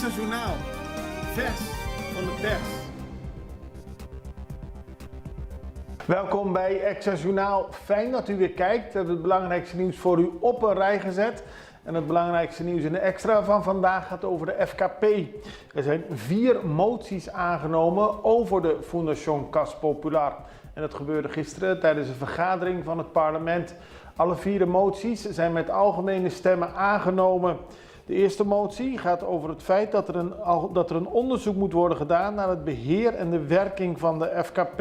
Extra Journaal, vers van de pers. Welkom bij Extra Journaal. Fijn dat u weer kijkt. We hebben het belangrijkste nieuws voor u op een rij gezet. En het belangrijkste nieuws in de extra van vandaag gaat over de FKP. Er zijn 4 moties aangenomen over de Fundación Cas Popular. En dat gebeurde gisteren tijdens een vergadering van het parlement. Alle 4 moties zijn met algemene stemmen aangenomen. De eerste motie gaat over het feit dat er een onderzoek moet worden gedaan naar het beheer en de werking van de FKP.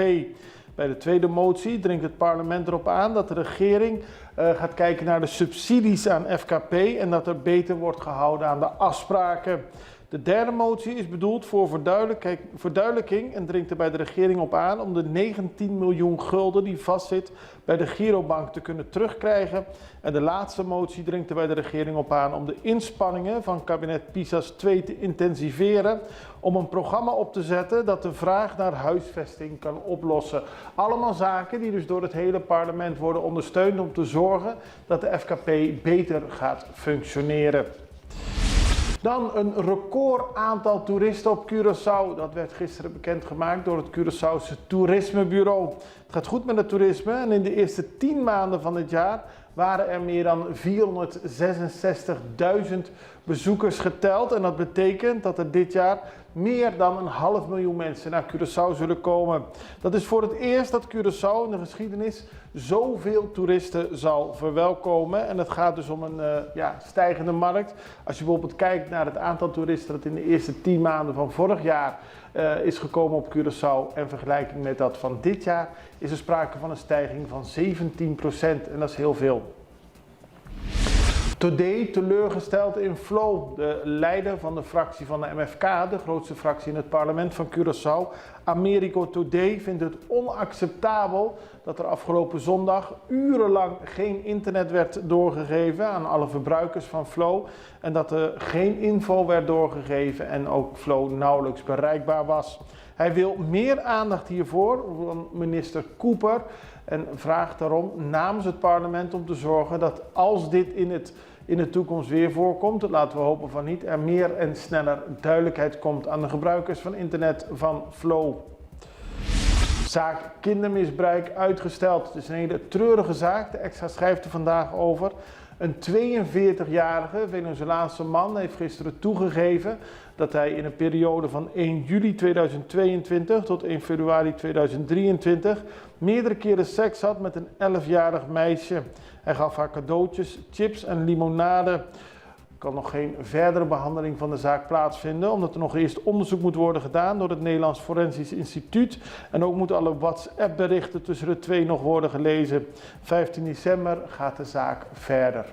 Bij de tweede motie dringt het parlement erop aan dat de regering gaat kijken naar de subsidies aan FKP en dat er beter wordt gehouden aan de afspraken. De derde motie is bedoeld voor verduidelijking en dringt er bij de regering op aan om de 19 miljoen gulden die vastzit bij de Girobank te kunnen terugkrijgen. En de laatste motie dringt er bij de regering op aan om de inspanningen van kabinet Pisas 2 te intensiveren, om een programma op te zetten dat de vraag naar huisvesting kan oplossen. Allemaal zaken die dus door het hele parlement worden ondersteund om te zorgen dat de FKP beter gaat functioneren. Dan een record aantal toeristen op Curaçao. Dat werd gisteren bekendgemaakt door het Curaçaose Toerismebureau. Het gaat goed met het toerisme en in de eerste 10 maanden van dit jaar waren er meer dan 466.000 bezoekers geteld. En dat betekent dat er dit jaar meer dan 500.000 mensen naar Curaçao zullen komen. Dat is voor het eerst dat Curaçao in de geschiedenis zoveel toeristen zal verwelkomen. En het gaat dus om een stijgende markt. Als je bijvoorbeeld kijkt naar het aantal toeristen dat in de eerste 10 maanden van vorig jaar is gekomen op Curaçao en vergelijking met dat van dit jaar, is er sprake van een stijging van 17% en dat is heel veel. Today teleurgesteld in Flow. De leider van de fractie van de MFK, de grootste fractie in het parlement van Curaçao, Americo Today, vindt het onacceptabel dat er afgelopen zondag urenlang geen internet werd doorgegeven aan alle verbruikers van Flow en dat er geen info werd doorgegeven en ook Flow nauwelijks bereikbaar was. Hij wil meer aandacht hiervoor van minister Cooper en vraagt daarom namens het parlement om te zorgen dat als dit in de toekomst weer voorkomt, dat laten we hopen van niet, er meer en sneller duidelijkheid komt aan de gebruikers van internet van Flow. Zaak kindermisbruik uitgesteld. Het is een hele treurige zaak. De Extra schrijft er vandaag over. Een 42-jarige Venezolaanse man heeft gisteren toegegeven dat hij in een periode van 1 juli 2022 tot 1 februari 2023 meerdere keren seks had met een 11-jarig meisje. Hij gaf haar cadeautjes, chips en limonade. Er kan nog geen verdere behandeling van de zaak plaatsvinden, omdat er nog eerst onderzoek moet worden gedaan door het Nederlands Forensisch Instituut. En ook moeten alle WhatsApp-berichten tussen de twee nog worden gelezen. 15 december gaat de zaak verder.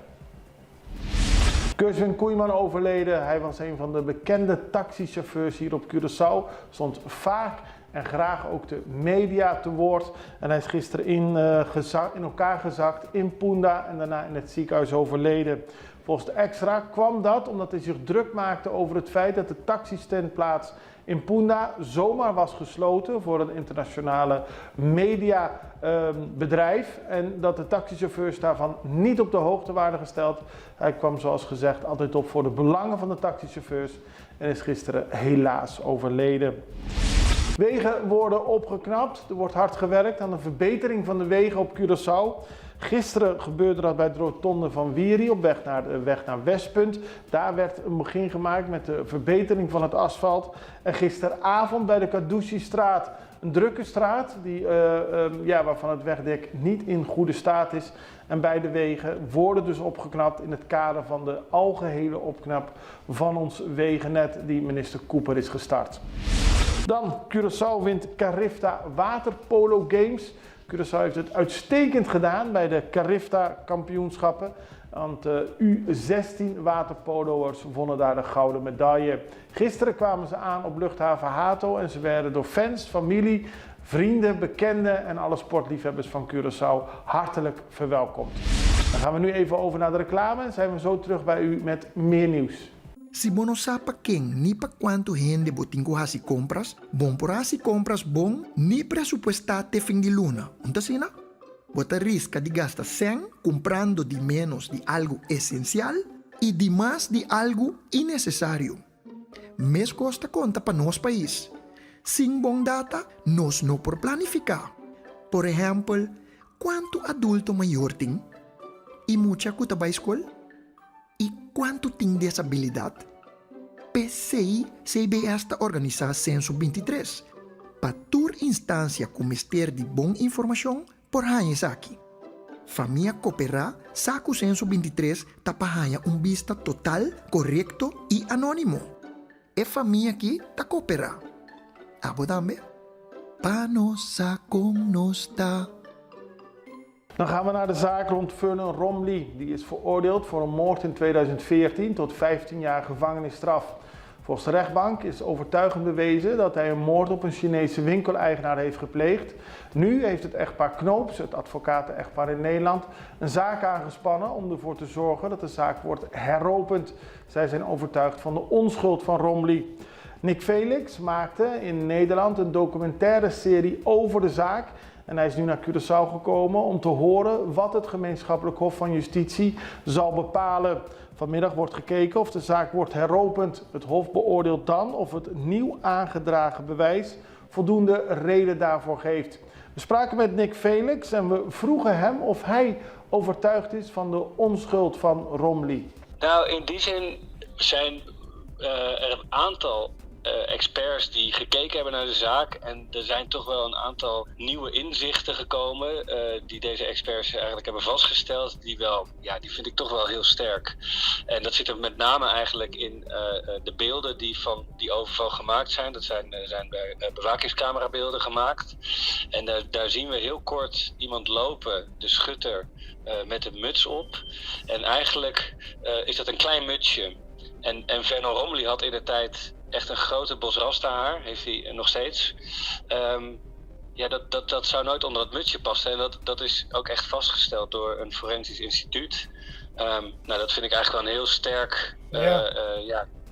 Kuswin Koeiman overleden. Hij was een van de bekende taxichauffeurs hier op Curaçao. Stond vaak en graag ook de media te woord. En hij is gisteren in elkaar gezakt in Punda en daarna in het ziekenhuis overleden. Volgens de Extra kwam dat omdat hij zich druk maakte over het feit dat de taxistandplaats in Punda zomaar was gesloten voor een internationale mediabedrijf en dat de taxichauffeurs daarvan niet op de hoogte waren gesteld. Hij kwam zoals gezegd altijd op voor de belangen van de taxichauffeurs en is gisteren helaas overleden. Wegen worden opgeknapt. Er wordt hard gewerkt aan de verbetering van de wegen op Curaçao. Gisteren gebeurde dat bij de rotonde van Wiri op weg naar Westpunt. Daar werd een begin gemaakt met de verbetering van het asfalt. En gisteravond bij de Kadouci-straat, een drukke straat waarvan het wegdek niet in goede staat is. En beide wegen worden dus opgeknapt in het kader van de algehele opknap van ons wegennet die minister Cooper is gestart. Dan, Curaçao wint Carifta Waterpolo Games. Curaçao heeft het uitstekend gedaan bij de Carifta kampioenschappen. Want de U16 waterpolo'ers wonnen daar de gouden medaille. Gisteren kwamen ze aan op luchthaven Hato en ze werden door fans, familie, vrienden, bekenden en alle sportliefhebbers van Curaçao hartelijk verwelkomd. Dan gaan we nu even over naar de reclame en zijn we zo terug bij u met meer nieuws. Si bono sapa king ni pa quanto gente botingo hasi compras, bon por hasi compras bon ni presupuestate fin di luna. Untasina? Bota risca di gasta 100 comprando di menos di algo esencial y di más di algo innecesario. mes costa conta para nos país. Sin bom data, nos no por planificar. Por ejemplo, quanto adulto maior tem? E muita cuta ba escola? E quanto tem desabilidade? PCI CBS está organizar Censo 23 para tur instância com mister de boa informação por hanhas aqui. Família cooperar, saco Censo 23 tapa hanha vista total, correto e anônimo. É família aqui tá cooperar. Abo também? Pa nossa com nos tá. Dan gaan we naar de zaak rond Vernon Romley. Die is veroordeeld voor een moord in 2014 tot 15 jaar gevangenisstraf. Volgens de rechtbank is overtuigend bewezen dat hij een moord op een Chinese winkeleigenaar heeft gepleegd. Nu heeft het echtpaar Knoops, het advocaten-echtpaar in Nederland, een zaak aangespannen om ervoor te zorgen dat de zaak wordt heropend. Zij zijn overtuigd van de onschuld van Romley. Nick Felix maakte in Nederland een documentaire serie over de zaak. En hij is nu naar Curaçao gekomen om te horen wat het gemeenschappelijk hof van justitie zal bepalen. Vanmiddag wordt gekeken of de zaak wordt heropend. Het hof beoordeelt dan of het nieuw aangedragen bewijs voldoende reden daarvoor geeft. We spraken met Nick Felix en we vroegen hem of hij overtuigd is van de onschuld van Romley. Nou, in die zin zijn er een aantal experts die gekeken hebben naar de zaak. En er zijn toch wel een aantal nieuwe inzichten gekomen die deze experts eigenlijk hebben vastgesteld. Die vind ik toch wel heel sterk. En dat zit er met name eigenlijk in de beelden die van die overval gemaakt zijn. Dat zijn bewakingscamerabeelden gemaakt. En daar zien we heel kort iemand lopen, de schutter, met een muts op. En eigenlijk is dat een klein mutsje. En Vernon Romley had in de tijd echt een grote bos rastahaar, heeft hij nog steeds. Dat zou nooit onder het mutsje passen. En dat is ook echt vastgesteld door een forensisch instituut. Dat vind ik eigenlijk wel een heel sterk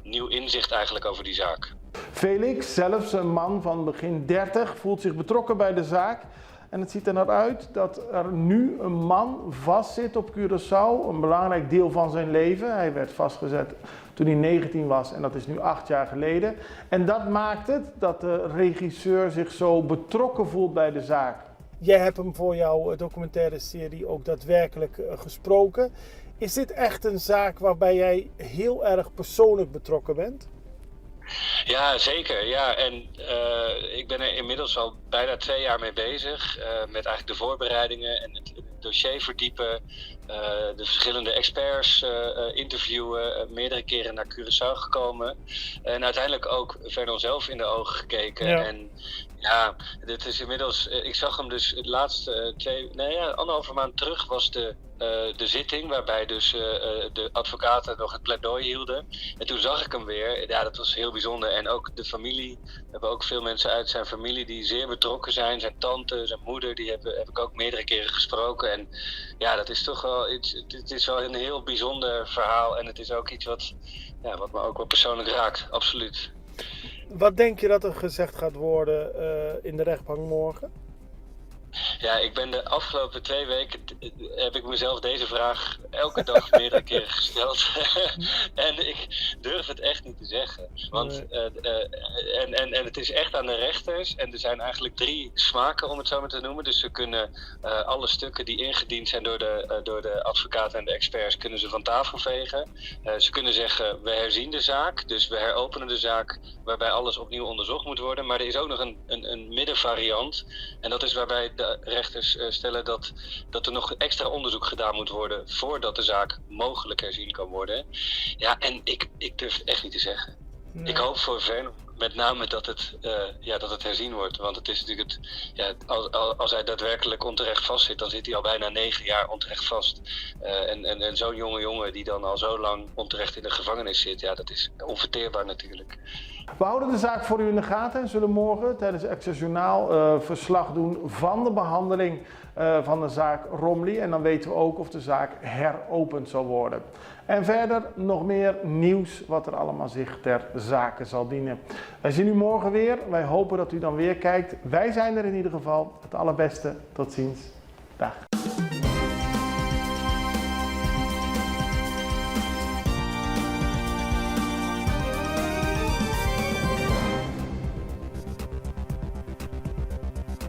nieuw inzicht eigenlijk over die zaak. Felix, zelfs een man van begin 30, voelt zich betrokken bij de zaak. En het ziet er naar uit dat er nu een man vastzit op Curaçao, een belangrijk deel van zijn leven. Hij werd vastgezet toen hij 19 was en dat is nu 8 jaar geleden. En dat maakt het dat de regisseur zich zo betrokken voelt bij de zaak. Jij hebt hem voor jouw documentaire serie ook daadwerkelijk gesproken. Is dit echt een zaak waarbij jij heel erg persoonlijk betrokken bent? Ja, zeker. Ja. En ik ben er inmiddels al bijna 2 jaar mee bezig. Met eigenlijk de voorbereidingen en het dossier verdiepen. De verschillende experts interviewen. Meerdere keren naar Curaçao gekomen. En uiteindelijk ook Vernon zelf in de ogen gekeken. Ja. En ja, dit is inmiddels. Ik zag hem dus het laatste 1,5 maand terug was de zitting waarbij dus de advocaten nog het pleidooi hielden. En toen zag ik hem weer. Ja, dat was heel bijzonder. En ook de familie. We hebben ook veel mensen uit zijn familie die zeer betrokken zijn. Zijn tante, zijn moeder, die heb ik ook meerdere keren gesproken. En ja, dat is toch wel iets. Het is wel een heel bijzonder verhaal. En het is ook iets wat me ook wel persoonlijk raakt. Absoluut. Wat denk je dat er gezegd gaat worden in de rechtbank morgen? Ja, ik ben de afgelopen 2 weken heb ik mezelf deze vraag elke dag meerdere keren gesteld. En ik durf het echt niet te zeggen. Want en het is echt aan de rechters. En er zijn eigenlijk 3 smaken, om het zo maar te noemen. Dus ze kunnen alle stukken die ingediend zijn door de advocaten en de experts, kunnen ze van tafel vegen. Ze kunnen zeggen, we herzien de zaak. Dus we heropenen de zaak waarbij alles opnieuw onderzocht moet worden. Maar er is ook nog een middenvariant. En dat is waarbij de rechters stellen dat er nog extra onderzoek gedaan moet worden voordat de zaak mogelijk herzien kan worden. Ja, en ik durf het echt niet te zeggen. Nee. Ik hoop voor Vernon met name dat het herzien wordt. Want het is natuurlijk als hij daadwerkelijk onterecht vastzit, dan zit hij al bijna 9 jaar onterecht vast. En zo'n jonge jongen die dan al zo lang onterecht in de gevangenis zit, ja, dat is onverteerbaar natuurlijk. We houden de zaak voor u in de gaten en zullen morgen tijdens Access Journaal verslag doen van de behandeling van de zaak Romley. En dan weten we ook of de zaak heropend zal worden. En verder nog meer nieuws wat er allemaal zich ter zake zal dienen. Wij zien u morgen weer. Wij hopen dat u dan weer kijkt. Wij zijn er in ieder geval. Het allerbeste. Tot ziens. Dag.